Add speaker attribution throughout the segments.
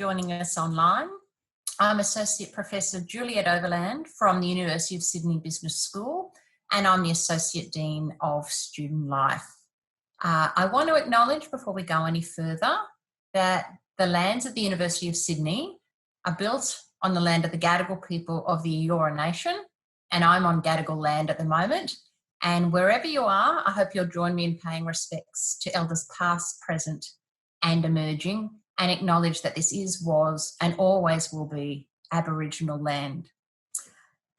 Speaker 1: joining us online. I'm Associate Professor Juliet Overland from the University of Sydney Business School, and I'm the Associate Dean of Student Life. I want to acknowledge before we go any further that the lands of the University of Sydney are built on the land of the Gadigal people of the Eora Nation, and I'm on Gadigal land at the moment. And wherever you are, I hope you'll join me in paying respects to elders past, present and emerging, and acknowledge that this is, was and always will be Aboriginal land.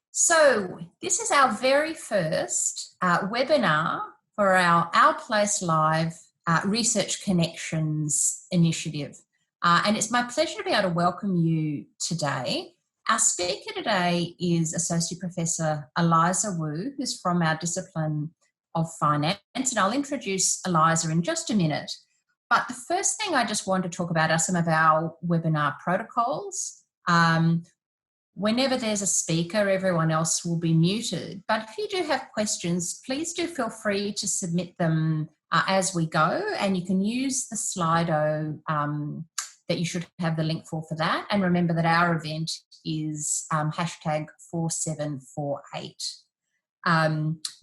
Speaker 1: So this is our very first webinar for our Place Live Research Connections initiative. And it's my pleasure to be able to welcome you today. Our speaker today is Associate Professor Eliza Wu, who's from our discipline of finance. And I'll introduce Eliza in just a minute. But the first thing I just want to talk about are some of our webinar protocols. Whenever there's a speaker, everyone else will be muted. But if you do have questions, please do feel free to submit them as we go. And you can use the Slido that you should have the link for that. And remember that our event is hashtag 4748.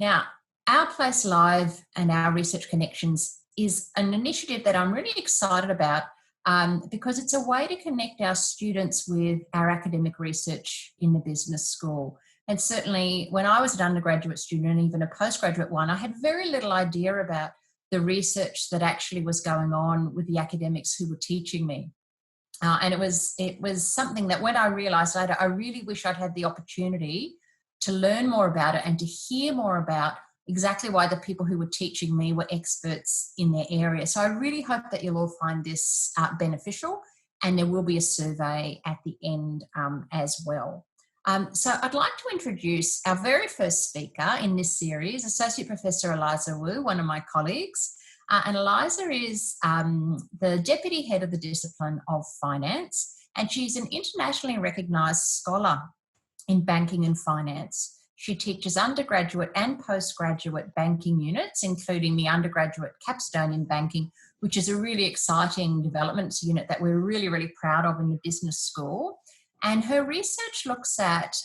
Speaker 1: Now, Our Place Live and our Research Connections is an initiative that I'm really excited about because it's a way to connect our students with our academic research in the business school. And certainly when I was an undergraduate student and even a postgraduate one, I had very little idea about the research that actually was going on with the academics who were teaching me. And it was something that when I realised later, I really wish I'd had the opportunity to learn more about it and to hear more about exactly why the people who were teaching me were experts in their area. So I really hope that you'll all find this beneficial, and there will be a survey at the end as well. So I'd like to introduce our very first speaker in this series, Associate Professor Eliza Wu, one of my colleagues. And Eliza is the Deputy Head of the Discipline of Finance, and she's an internationally recognised scholar in banking and finance. She teaches undergraduate and postgraduate banking units, including the undergraduate capstone in banking, which is a really exciting developments unit that we're really, really proud of in the business school. And her research looks at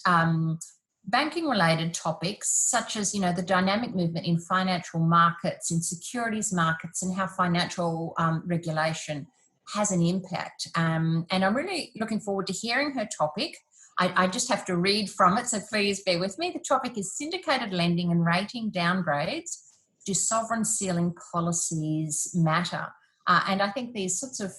Speaker 1: banking-related topics such as, the dynamic movement in financial markets, in securities markets, and how financial regulation has an impact. And I'm really looking forward to hearing her topic. I just have to read from it, so please bear with me. The topic is syndicated lending and rating downgrades. Do sovereign ceiling policies matter? And I think these sorts of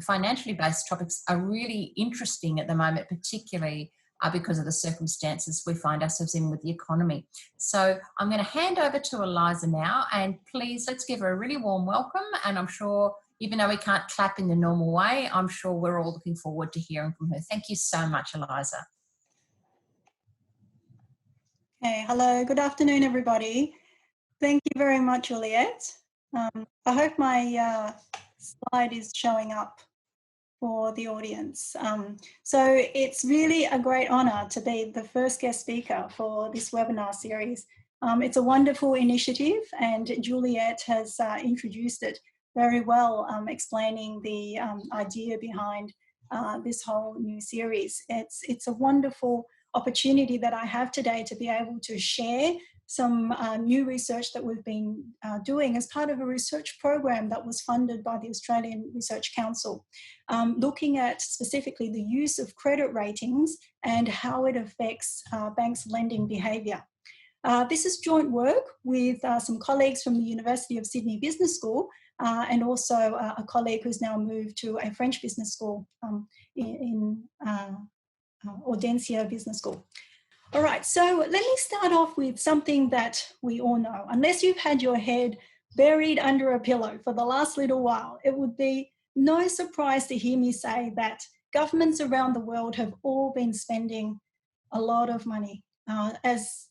Speaker 1: financially based topics are really interesting at the moment, particularly because of the circumstances we find ourselves in with the economy. So I'm going to hand over to Eliza now, and please let's give her a really warm welcome. And I'm sure, even though we can't clap in the normal way, I'm sure we're all looking forward to hearing from her. Thank you so much, Eliza.
Speaker 2: Okay, hello, good afternoon, everybody. Thank you very much, Juliet. I hope my slide is showing up for the audience. So it's really a great honour to be the first guest speaker for this webinar series. It's a wonderful initiative, and Juliet has introduced it very well, explaining the idea behind this whole new series. It's a wonderful opportunity that I have today to be able to share some new research that we've been doing as part of a research program that was funded by the Australian Research Council, looking at specifically the use of credit ratings and how it affects banks' lending behaviour. This is joint work with some colleagues from the University of Sydney Business School and also a colleague who's now moved to a French business school in Audencia Business School. All right, so let me start off with something that we all know. Unless you've had your head buried under a pillow for the last little while, it would be no surprise to hear me say that governments around the world have all been spending a lot of money as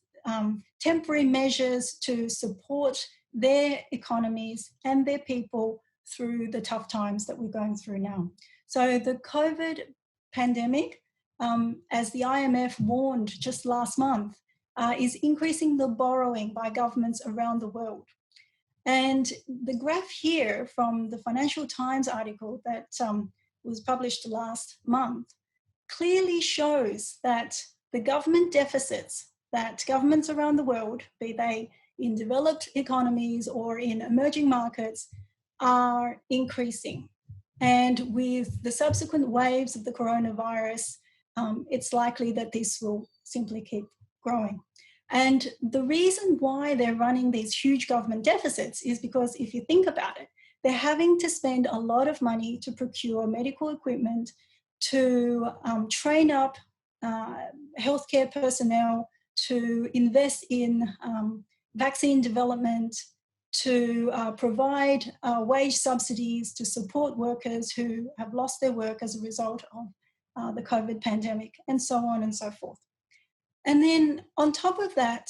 Speaker 2: temporary measures to support their economies and their people through the tough times that we're going through now. So the COVID pandemic, as the IMF warned just last month, is increasing the borrowing by governments around the world. And the graph here from the Financial Times article that was published last month, clearly shows that the government deficits that governments around the world, be they in developed economies or in emerging markets, are increasing. And with the subsequent waves of the coronavirus, it's likely that this will simply keep growing. And the reason why they're running these huge government deficits is because if you think about it, they're having to spend a lot of money to procure medical equipment, to train up healthcare personnel, to invest in vaccine development, to provide wage subsidies to support workers who have lost their work as a result of the COVID pandemic, and so on and so forth. And then on top of that,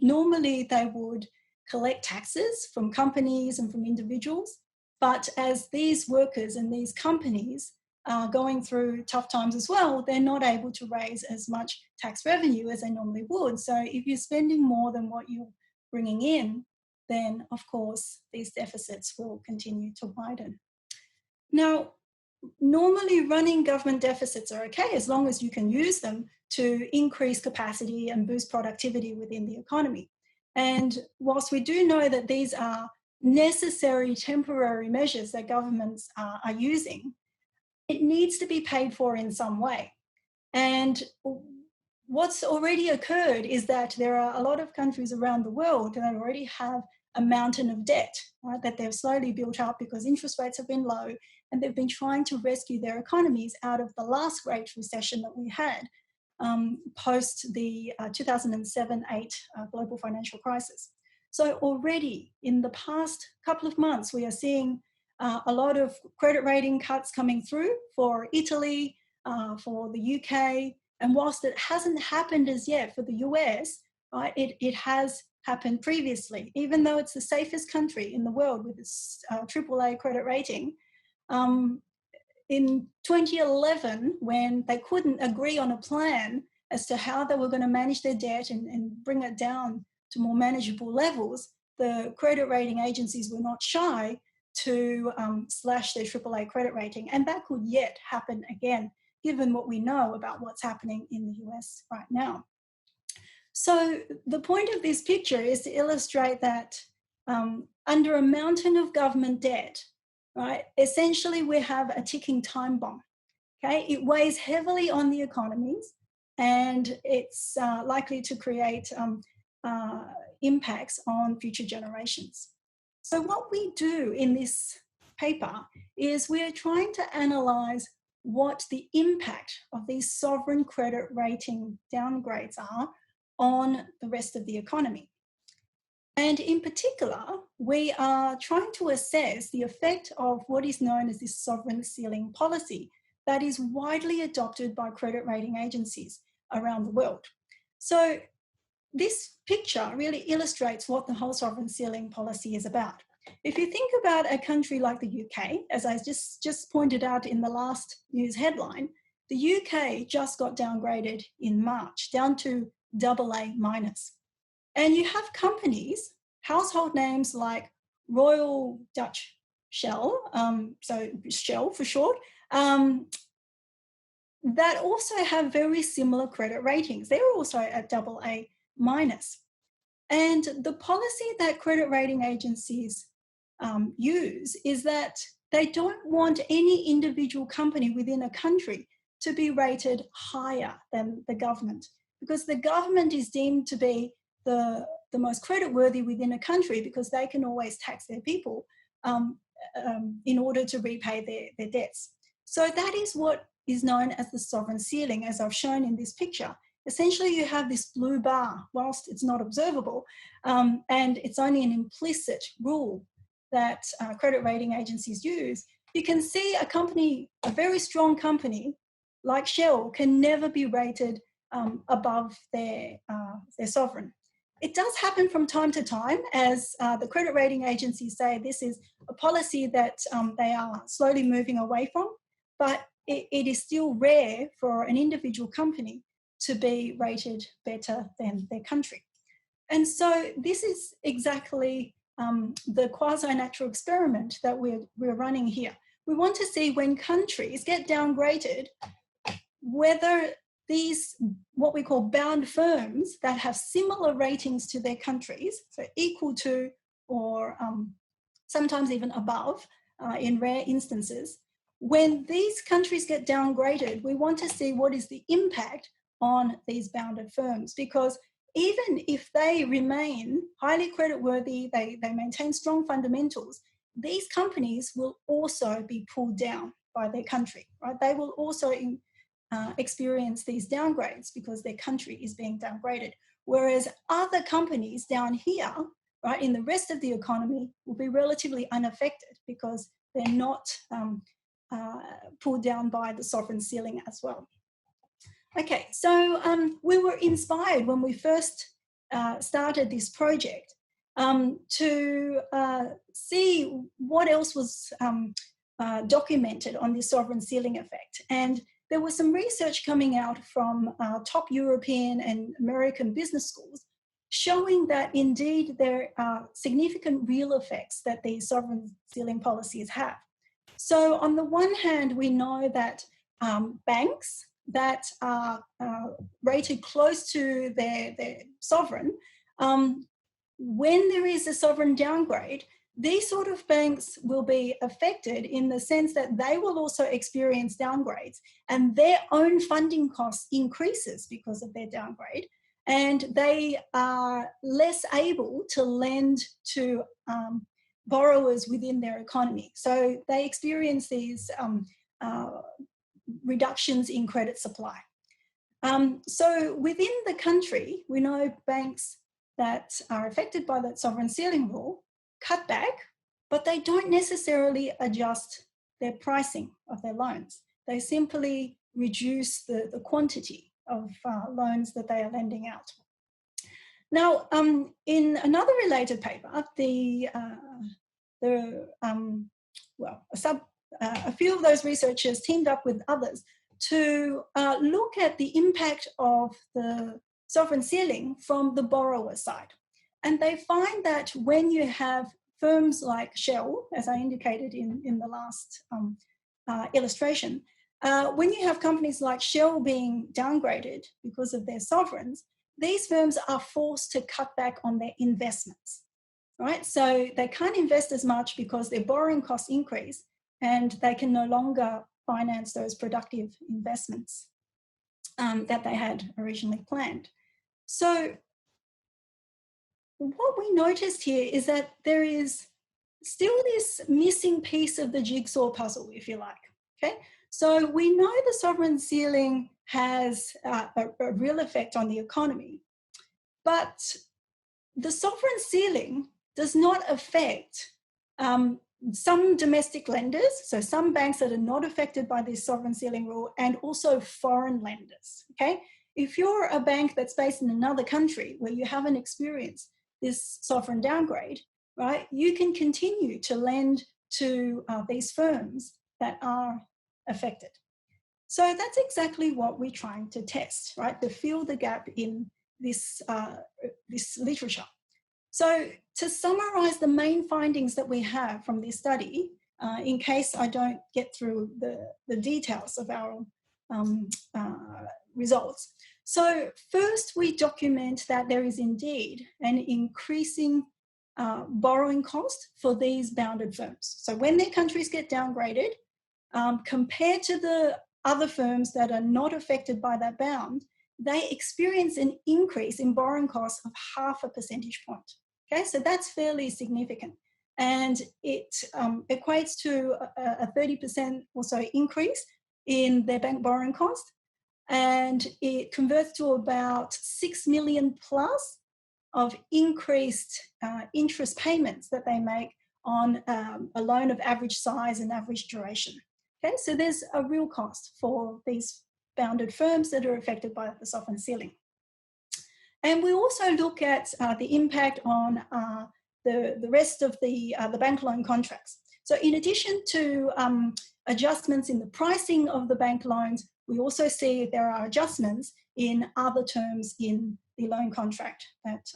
Speaker 2: normally they would collect taxes from companies and from individuals, but as these workers and these companies are going through tough times as well, they're not able to raise as much tax revenue as they normally would. So if you're spending more than what you're bringing in, then of course these deficits will continue to widen. Now, normally running government deficits are okay as long as you can use them to increase capacity and boost productivity within the economy. And whilst we do know that these are necessary temporary measures that governments are using, it needs to be paid for in some way. And what's already occurred is that there are a lot of countries around the world that already have a mountain of debt, right, that they've slowly built up because interest rates have been low, and they've been trying to rescue their economies out of the last great recession that we had post the 2007-8 global financial crisis. So already in the past couple of months, we are seeing a lot of credit rating cuts coming through for Italy, for the UK, and whilst it hasn't happened as yet for the US, it has happened previously. Even though it's the safest country in the world with its AAA credit rating, in 2011, when they couldn't agree on a plan as to how they were going to manage their debt and bring it down to more manageable levels, the credit rating agencies were not shy to slash their AAA credit rating. And that could yet happen again, given what we know about what's happening in the US right now. So the point of this picture is to illustrate that under a mountain of government debt, right, essentially we have a ticking time bomb. Okay, it weighs heavily on the economies, and it's likely to create impacts on future generations. So what we do in this paper is we're trying to analyse what the impact of these sovereign credit rating downgrades are on the rest of the economy. And in particular, we are trying to assess the effect of what is known as this sovereign ceiling policy that is widely adopted by credit rating agencies around the world. So this picture really illustrates what the whole sovereign ceiling policy is about. If you think about a country like the UK, as I just pointed out in the last news headline, the UK just got downgraded in March, down to AA-. And you have companies, household names like Royal Dutch Shell, so Shell for short, that also have very similar credit ratings. They're also at AA-. And the policy that credit rating agencies use is that they don't want any individual company within a country to be rated higher than the government, because the government is deemed to be the most creditworthy within a country because they can always tax their people in order to repay their debts. So that is what is known as the sovereign ceiling, as I've shown in this picture. Essentially, you have this blue bar, whilst it's not observable, and it's only an implicit rule that credit rating agencies use. You can see a company, a very strong company like Shell, can never be rated above their sovereign. It does happen from time to time, as the credit rating agencies say this is a policy that they are slowly moving away from, but it is still rare for an individual company to be rated better than their country. And so this is exactly the quasi-natural experiment that we're running here. we want to see when countries get downgraded, whether these, what we call bound firms that have similar ratings to their countries, so equal to or sometimes even above in rare instances, when these countries get downgraded, we want to see what is the impact on these bounded firms, because even if they remain highly creditworthy, they maintain strong fundamentals, these companies will also be pulled down by their country, right? They will also experience these downgrades because their country is being downgraded. Whereas other companies down here, right, in the rest of the economy will be relatively unaffected because they're not pulled down by the sovereign ceiling as well. Okay, so we were inspired when we first started this project to see what else was documented on the sovereign ceiling effect. And there was some research coming out from top European and American business schools showing that indeed there are significant real effects that these sovereign ceiling policies have. So on the one hand, we know that banks that are rated close to their sovereign, when there is a sovereign downgrade, these sort of banks will be affected in the sense that they will also experience downgrades and their own funding costs increases because of their downgrade, and they are less able to lend to borrowers within their economy. So they experience these reductions in credit supply. So within the country, we know banks that are affected by that sovereign ceiling rule cut back, but they don't necessarily adjust their pricing of their loans. They simply reduce the quantity of loans that they are lending out. Now, in another related paper, a few of those researchers teamed up with others to look at the impact of the sovereign ceiling from the borrower side. And they find that when you have firms like Shell, as I indicated in the last illustration, when you have companies like Shell being downgraded because of their sovereigns, these firms are forced to cut back on their investments, right? So they can't invest as much because their borrowing costs increase and they can no longer finance those productive investments that they had originally planned. So what we noticed here is that there is still this missing piece of the jigsaw puzzle, if you like, okay? So we know the sovereign ceiling has a real effect on the economy, but the sovereign ceiling does not affect some domestic lenders, so some banks that are not affected by this sovereign ceiling rule, and also foreign lenders, okay? If you're a bank that's based in another country where you haven't experienced this sovereign downgrade, right, you can continue to lend to these firms that are affected. So that's exactly what we're trying to test, right, to fill the gap in this, this literature. So to summarize the main findings that we have from this study, in case I don't get through the details of our results. So first, we document that there is indeed an increasing borrowing cost for these bounded firms. So when their countries get downgraded, compared to the other firms that are not affected by that bound, they experience an increase in borrowing costs of 0.5 percentage point. Okay, so that's fairly significant. And it equates to a 30% or so increase in their bank borrowing cost. And it converts to about 6 million plus of increased interest payments that they make on a loan of average size and average duration. Okay, so there's a real cost for these bounded firms that are affected by the sovereign ceiling. And we also look at the impact on the rest of the bank loan contracts. So in addition to adjustments in the pricing of the bank loans, we also see there are adjustments in other terms in the loan contract that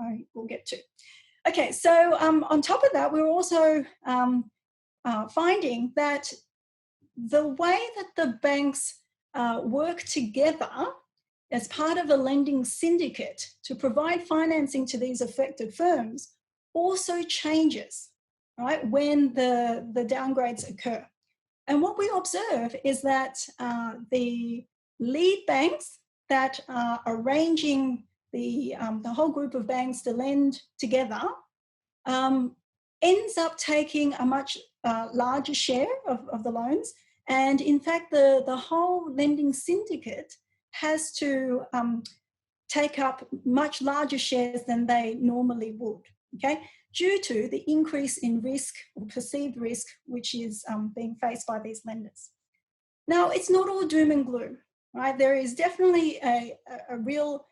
Speaker 2: I will get to. Okay, so on top of that, we're also finding that the way that the banks work together as part of a lending syndicate to provide financing to these affected firms also changes, right, when the downgrades occur. And what we observe is that the lead banks that are arranging the whole group of banks to lend together ends up taking a much larger share of the loans. And in fact, the whole lending syndicate has to take up much larger shares than they normally would, okay, due to the increase in risk or perceived risk which is being faced by these lenders. Now, it's not all doom and gloom, right? There is definitely a real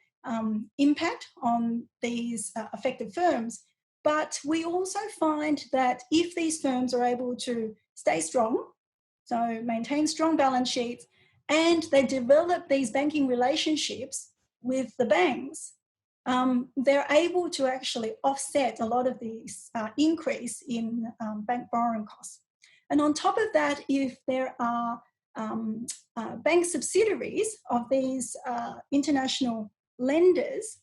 Speaker 2: impact on these affected firms, but we also find that if these firms are able to stay strong, so maintain strong balance sheets, and they develop these banking relationships with the banks, they're able to actually offset a lot of these increase in bank borrowing costs. And on top of that, if there are bank subsidiaries of these international lenders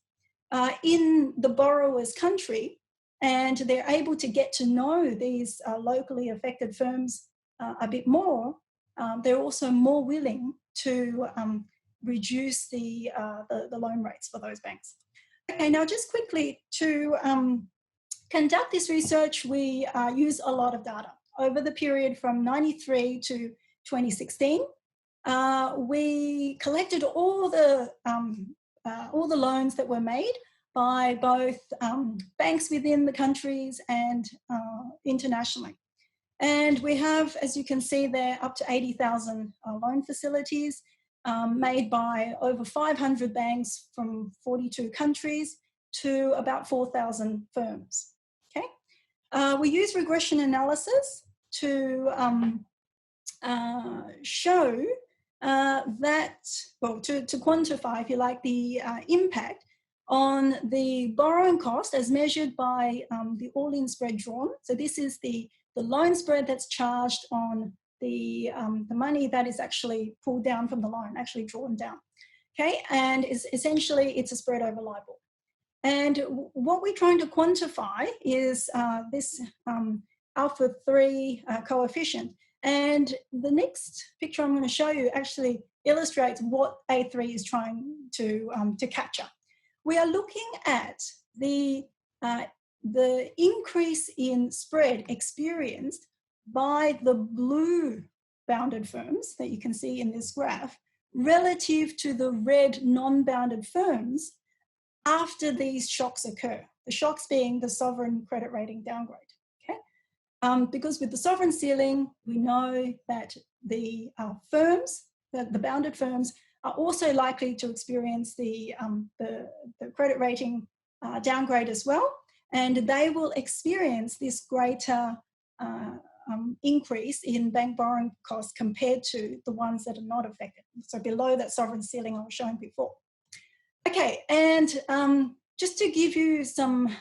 Speaker 2: in the borrower's country, and they're able to get to know these locally affected firms a bit more, they're also more willing to reduce the loan rates for those banks. Okay, now just quickly, to conduct this research, we use a lot of data. Over the period from 93 to 2016, we collected all the loans that were made by both banks within the countries and internationally. And we have, as you can see there, up to 80,000 loan facilities made by over 500 banks from 42 countries to about 4,000 firms. Okay, we use regression analysis to show that, well, to quantify, if you like, the impact on the borrowing cost as measured by the all-in spread drawn. So this is the loan spread that's charged on the money that is actually pulled down from the loan, actually drawn down. Okay, and essentially it's a spread over LIBOR. And what we're trying to quantify is this alpha 3 coefficient. And the next picture I'm going to show you actually illustrates what A3 is trying to capture. We are looking at the increase in spread experienced by the blue bounded firms that you can see in this graph relative to the red non-bounded firms after these shocks occur. The shocks being the sovereign credit rating downgrade. Okay, because with the sovereign ceiling, we know that the firms, the bounded firms, are also likely to experience the credit rating downgrade as well, and they will experience this greater increase in bank borrowing costs compared to the ones that are not affected. So below that sovereign ceiling I was showing before. Okay, and just to give you some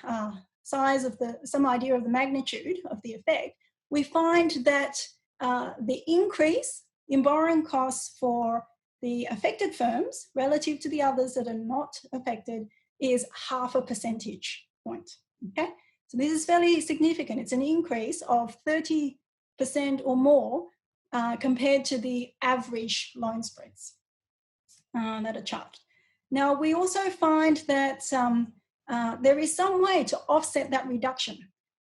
Speaker 2: some idea of the magnitude of the effect, we find that the increase in borrowing costs for the affected firms relative to the others that are not affected is 0.5 percentage point. Okay, so this is fairly significant. It's an increase of 30% or more compared to the average loan spreads that are charged. Now, we also find that there is some way to offset that reduction.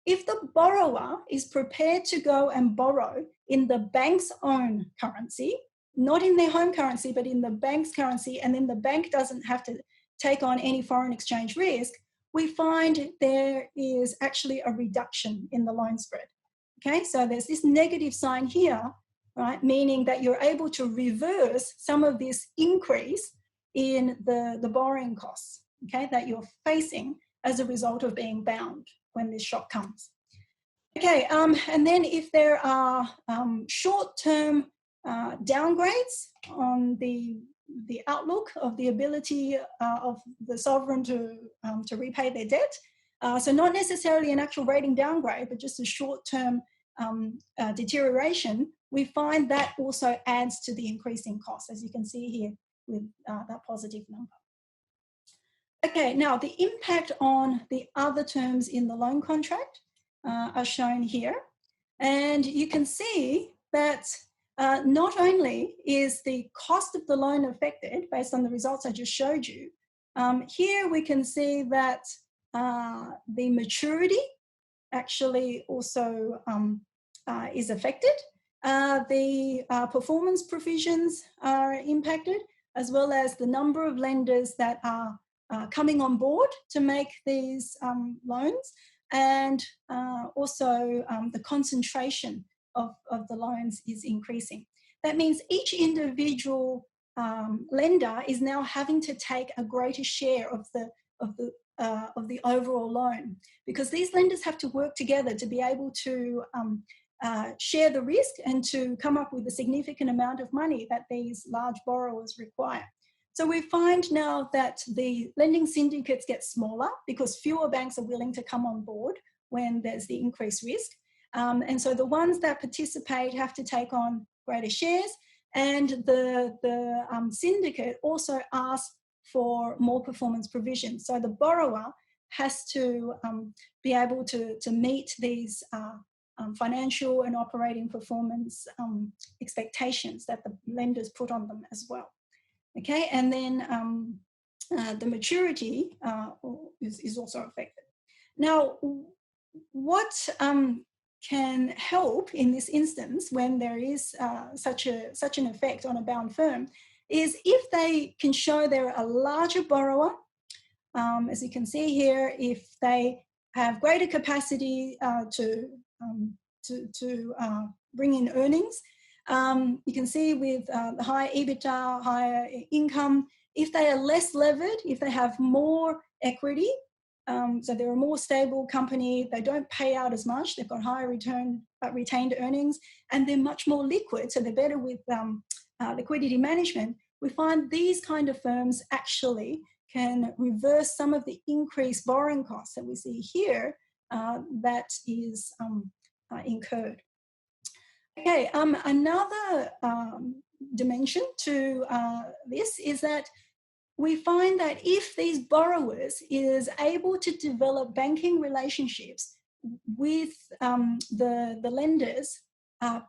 Speaker 2: If the borrower is prepared to go and borrow in the bank's own currency, not in their home currency, but in the bank's currency, and then the bank doesn't have to take on any foreign exchange risk, we find there is actually a reduction in the loan spread. Okay, so there's this negative sign here, right, meaning that you're able to reverse some of this increase in the borrowing costs, okay, that you're facing as a result of being bound when this shock comes. Okay, and then if there are short-term downgrades on the outlook of the ability of the sovereign to repay their debt, so not necessarily an actual rating downgrade, but just a short-term deterioration, we find that also adds to the increasing cost, as you can see here with that positive number. Okay, now the impact on the other terms in the loan contract are shown here. And you can see that not only is the cost of the loan affected based on the results I just showed you, here we can see that the maturity actually also is affected. The performance provisions are impacted, as well as the number of lenders that are coming on board to make these loans, and also the concentration of the loans is increasing. That means each individual lender is now having to take a greater share of the overall loan, because these lenders have to work together to be able to share the risk and to come up with a significant amount of money that these large borrowers require. So we find now that the lending syndicates get smaller because fewer banks are willing to come on board when there's the increased risk. And so the ones that participate have to take on greater shares, and the syndicate also asks for more performance provisions. So the borrower has to be able to meet these financial and operating performance expectations that the lenders put on them as well. Okay, and then the maturity is also affected. Now, what can help in this instance when there is such an effect on a bound firm is if they can show they're a larger borrower. As you can see here, if they have greater capacity to bring in earnings. You can see with the higher EBITDA, higher income, if they are less levered, if they have more equity, so they're a more stable company, they don't pay out as much, they've got higher retained earnings, and they're much more liquid, so they're better with liquidity management, we find these kind of firms actually can reverse some of the increased borrowing costs that we see here that is incurred. Okay, another dimension to this is that we find that if these borrowers is able to develop banking relationships with the lenders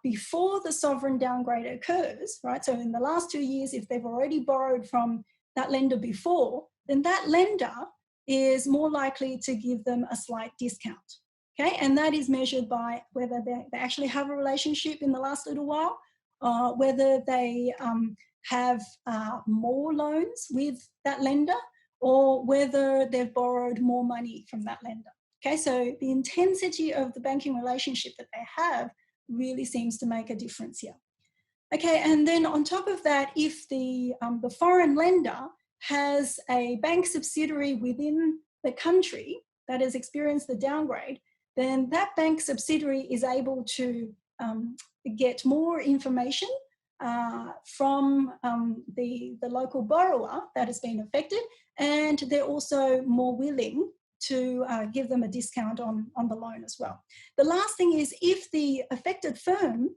Speaker 2: before the sovereign downgrade occurs, right? So in the last 2 years, if they've already borrowed from that lender before, then that lender is more likely to give them a slight discount. Okay, and that is measured by whether they actually have a relationship in the last little while, whether they have more loans with that lender, or whether they've borrowed more money from that lender. Okay, so the intensity of the banking relationship that they have really seems to make a difference here. Okay, and then on top of that, if the foreign lender has a bank subsidiary within the country that has experienced the downgrade, then that bank subsidiary is able to get more information from the local borrower that has been affected, and they're also more willing to give them a discount on the loan as well. The last thing is if the affected firm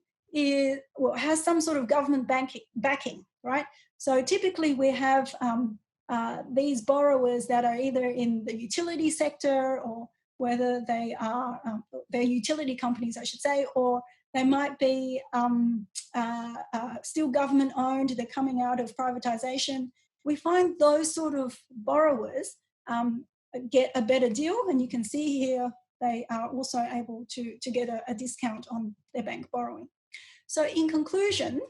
Speaker 2: has some sort of government backing, right? So typically we have these borrowers that are either in the utility sector, or whether they are, they're utility companies, I should say, or they might be still government owned, they're coming out of privatization. We find those sort of borrowers get a better deal, and you can see here they are also able to get a discount on their bank borrowing. So in conclusion,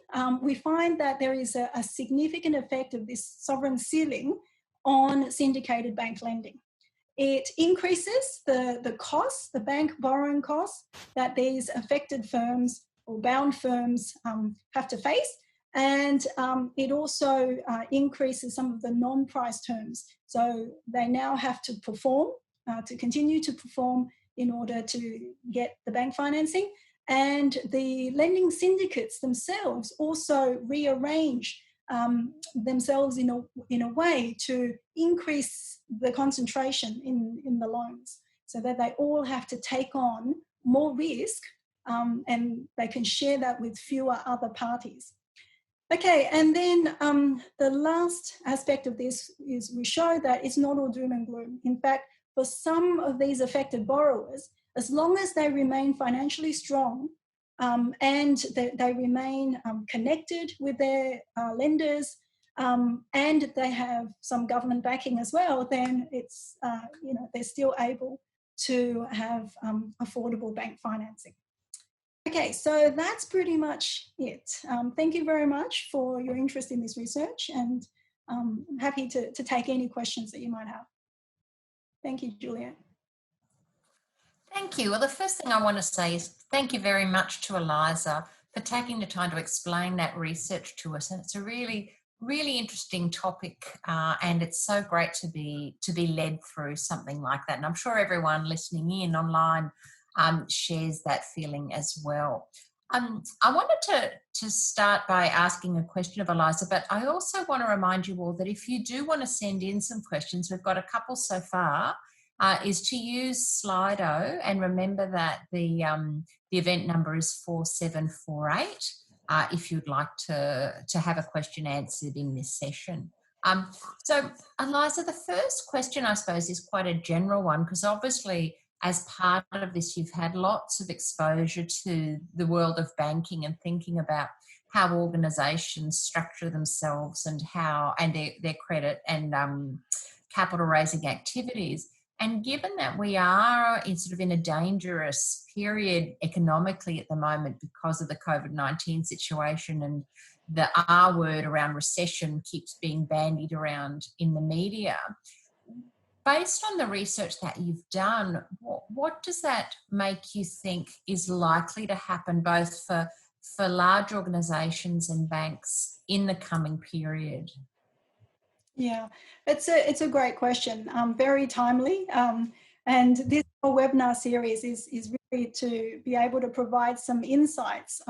Speaker 2: we find that there is a significant effect of this sovereign ceiling on syndicated bank lending. It increases the costs, the bank borrowing costs that these affected firms or bound firms have to face. And it also increases some of the non-price terms. So they now have to perform, to continue to perform in order to get the bank financing. And the lending syndicates themselves also rearrange themselves in a way to increase the concentration in the loans, so that they all have to take on more risk and they can share that with fewer other parties. Okay, and then the last aspect of this is we show that it's not all doom and gloom. In fact, for some of these affected borrowers, as long as they remain financially strong and they remain connected with their lenders and they have some government backing as well, then it's, they're still able to have affordable bank financing. Okay, so that's pretty much it. Thank you very much for your interest in this research, and I'm happy to take any questions that you might have. Thank you, Juliet.
Speaker 1: Thank you. Well, the first thing I want to say is thank you very much to Eliza for taking the time to explain that research to us. And it's a really, really interesting topic, and it's so great to be led through something like that. And I'm sure everyone listening in online shares that feeling as well. I wanted to start by asking a question of Eliza, but I also want to remind you all that if you do want to send in some questions, we've got a couple so far, is to use Slido, and remember that the event number is 4748 if you'd like to have a question answered in this session. So Eliza, the first question I suppose is quite a general one, because obviously as part of this you've had lots of exposure to the world of banking and thinking about how organisations structure themselves and their credit and capital raising activities. And given that we are in a dangerous period economically at the moment because of the COVID-19 situation, and the R word around recession keeps being bandied around in the media, based on the research that you've done, what does that make you think is likely to happen both for large organisations and banks in the coming period?
Speaker 2: Yeah, it's a great question, very timely. And this whole webinar series is really to be able to provide some insights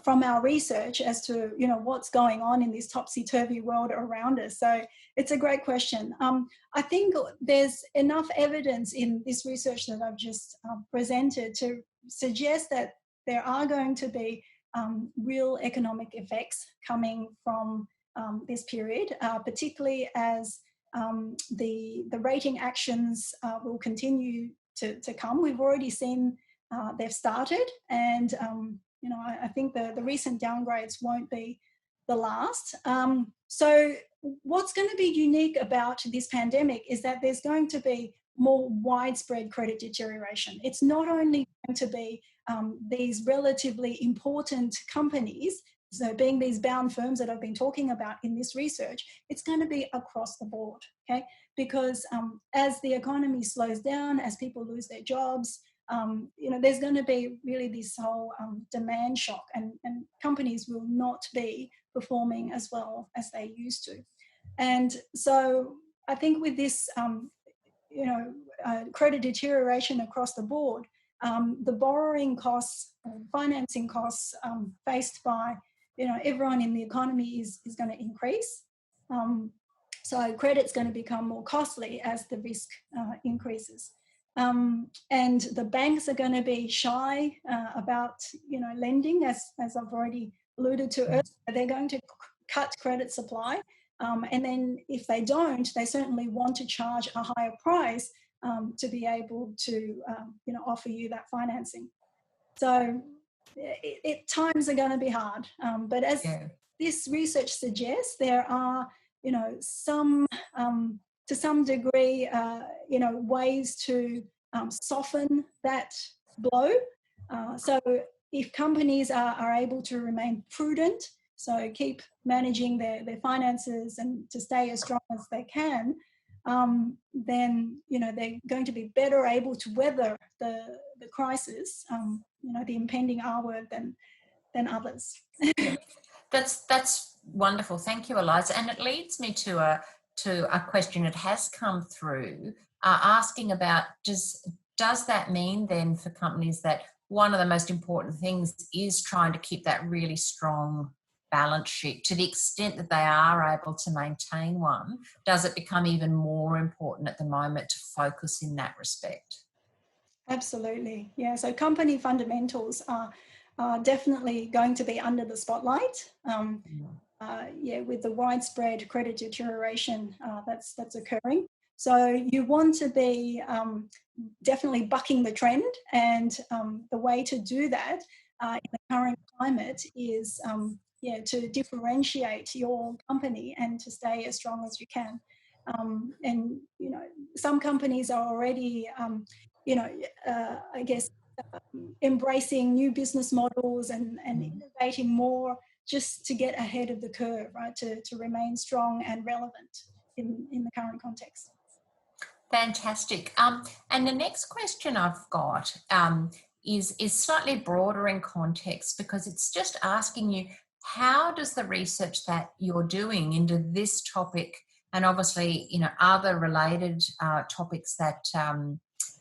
Speaker 2: from our research as to what's going on in this topsy-turvy world around us. So it's a great question. I think there's enough evidence in this research that I've just presented to suggest that there are going to be real economic effects coming from this period, particularly as the rating actions will continue to come. We've already seen they've started, and I think the recent downgrades won't be the last. So what's going to be unique about this pandemic is that there's going to be more widespread credit deterioration. It's not only going to be these relatively important companies, so being these bound firms that I've been talking about in this research, it's going to be across the board, okay? Because as the economy slows down, as people lose their jobs, there's going to be really this whole demand shock, and companies will not be performing as well as they used to. And so I think with this, credit deterioration across the board, the borrowing costs, financing costs faced by everyone in the economy is going to increase. So credit's going to become more costly as the risk increases. And the banks are going to be shy about lending, as I've already alluded to earlier. They're going to cut credit supply, and then if they don't, they certainly want to charge a higher price to be able to offer you that financing. So times are going to be hard, but as this research suggests, there are some to some degree ways to soften that blow. So if companies are able to remain prudent, so keep managing their finances and to stay as strong as they can, then they're going to be better able to weather the crisis, the impending R word than others.
Speaker 1: That's wonderful. Thank you, Eliza. And it leads me to a question that has come through, asking about does that mean then for companies that one of the most important things is trying to keep that really strong balance sheet to the extent that they are able to maintain one? Does it become even more important at the moment to focus in that respect?
Speaker 2: Absolutely. Yeah. So company fundamentals are definitely going to be under the spotlight. Yeah, with the widespread credit deterioration that's occurring. So you want to be definitely bucking the trend, and the way to do that in the current climate is yeah, to differentiate your company and to stay as strong as you can. And you know, some companies are already you know, I guess embracing new business models and innovating more just to get ahead of the curve, right? To remain strong and relevant in the current context.
Speaker 1: Fantastic. And the next question I've got is slightly broader in context, because it's just asking you, how does the research that you're doing into this topic, and obviously, you know, other related topics that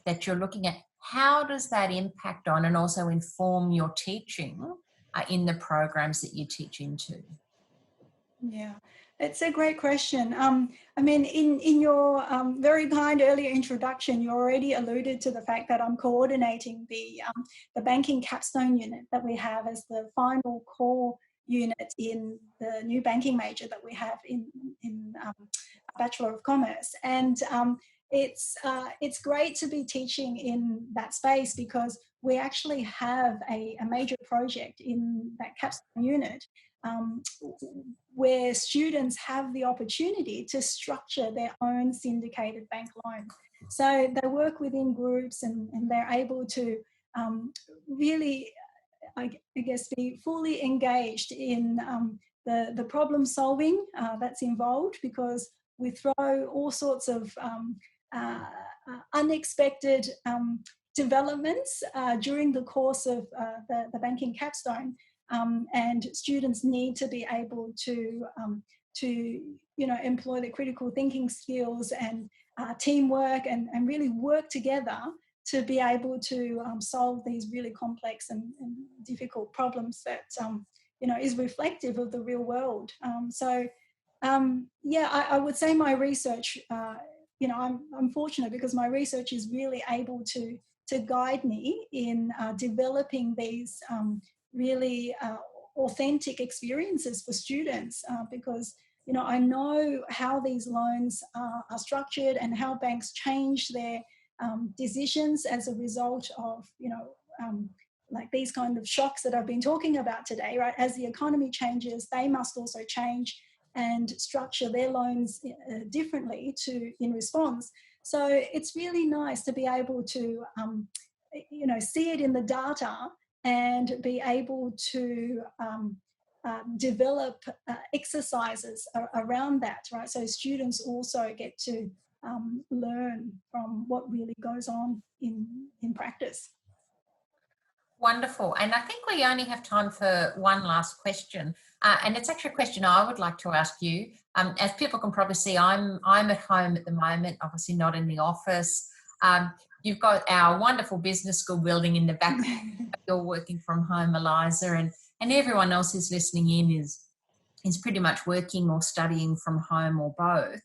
Speaker 1: that you're looking at, how does that impact on and also inform your teaching in the programs that you teach into?
Speaker 2: Yeah, it's a great question. I mean, in your very kind earlier introduction, you already alluded to the fact that I'm coordinating the banking capstone unit that we have as the final core unit in the new banking major that we have in Bachelor of Commerce, and it's great to be teaching in that space because we actually have a major project in that capstone unit. Um, where students have the opportunity to structure their own syndicated bank loan. So they work within groups and they're able to really, I guess, be fully engaged in the problem solving that's involved, because we throw all sorts of unexpected developments during the course of the banking capstone. And students need to be able to you know, employ the critical thinking skills and teamwork and really work together to be able to solve these really complex and difficult problems that you know, is reflective of the real world. Yeah, I would say my research, you know, I'm fortunate because my research is really able to guide me in developing these really authentic experiences for students, because you know, I know how these loans are structured and how banks change their decisions as a result of, you know, like these kind of shocks that I've been talking about today, right? As the economy changes, they must also change and structure their loans differently in response. So it's really nice to be able to, you know, see it in the data and be able to develop exercises around that, right? So students also get to learn from what really goes on in practice.
Speaker 1: Wonderful. And I think we only have time for one last question. And it's actually a question I would like to ask you. As people can probably see, I'm at home at the moment, obviously not in the office. You've got our wonderful business school building in the back. You're working from home, Eliza, and everyone else who's listening in is pretty much working or studying from home or both.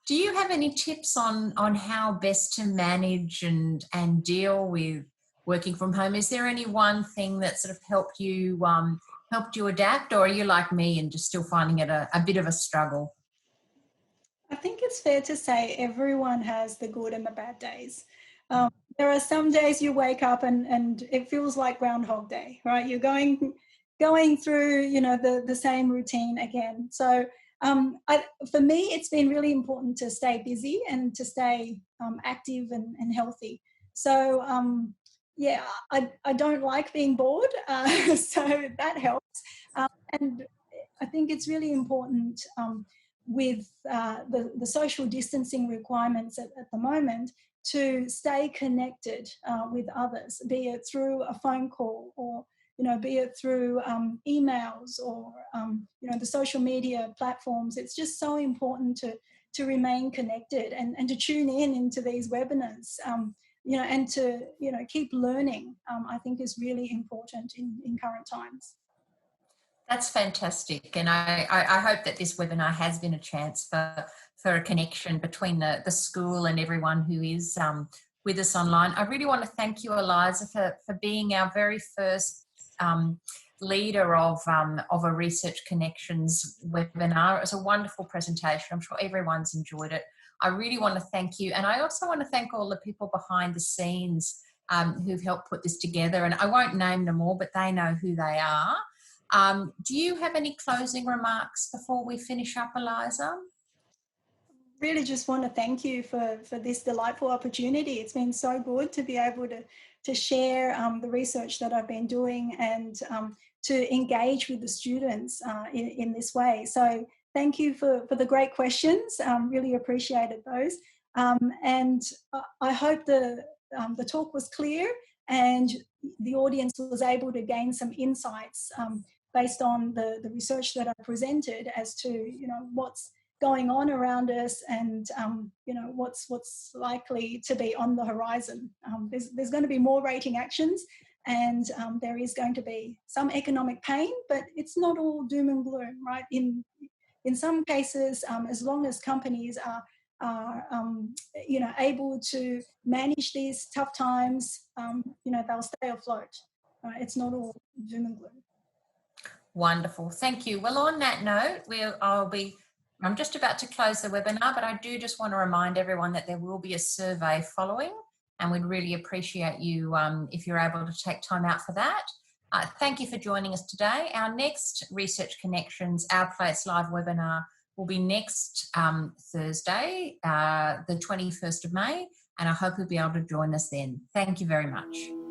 Speaker 1: Do you have any tips on how best to manage and deal with working from home? Is there any one thing that sort of helped you adapt, or are you like me and just still finding it a bit of a struggle?
Speaker 2: I think it's fair to say everyone has the good and the bad days. There are some days you wake up and it feels like Groundhog Day, right? You're going through, you know, the same routine again. So for me, it's been really important to stay busy and to stay active and healthy. So yeah, I don't like being bored, so that helps. And I think it's really important with the social distancing requirements at the moment to stay connected with others, be it through a phone call or, you know, be it through emails or, you know, the social media platforms. It's just so important to remain connected and to tune in into these webinars, you know, and to, you know, keep learning, I think is really important in current times.
Speaker 1: That's fantastic. And I hope that this webinar has been a chance for a connection between the school and everyone who is with us online. I really want to thank you, Eliza, for being our very first leader of a Research Connections webinar. It was a wonderful presentation. I'm sure everyone's enjoyed it. I really want to thank you. And I also want to thank all the people behind the scenes who've helped put this together. And I won't name them all, but they know who they are. Do you have any closing remarks before we finish up, Eliza?
Speaker 2: Really just want to thank you for this delightful opportunity. It's been so good to be able to share the research that I've been doing and to engage with the students in this way. So thank you for the great questions. Really appreciated those. And I hope the talk was clear and the audience was able to gain some insights based on the research that I presented as to, you know, what's going on around us and you know, what's likely to be on the horizon. There's going to be more rating actions, and there is going to be some economic pain, but it's not all doom and gloom, right? In some cases, as long as companies are you know, able to manage these tough times, you know, they'll stay afloat. It's not all doom and gloom.
Speaker 1: Wonderful, thank you. Well, on that note, I'm just about to close the webinar, but I do just want to remind everyone that there will be a survey following, and we'd really appreciate you if you're able to take time out for that. Thank you for joining us today. Our next Research Connections Our Place Live webinar will be next Thursday, the 21st of May, and I hope you'll be able to join us then. Thank you very much.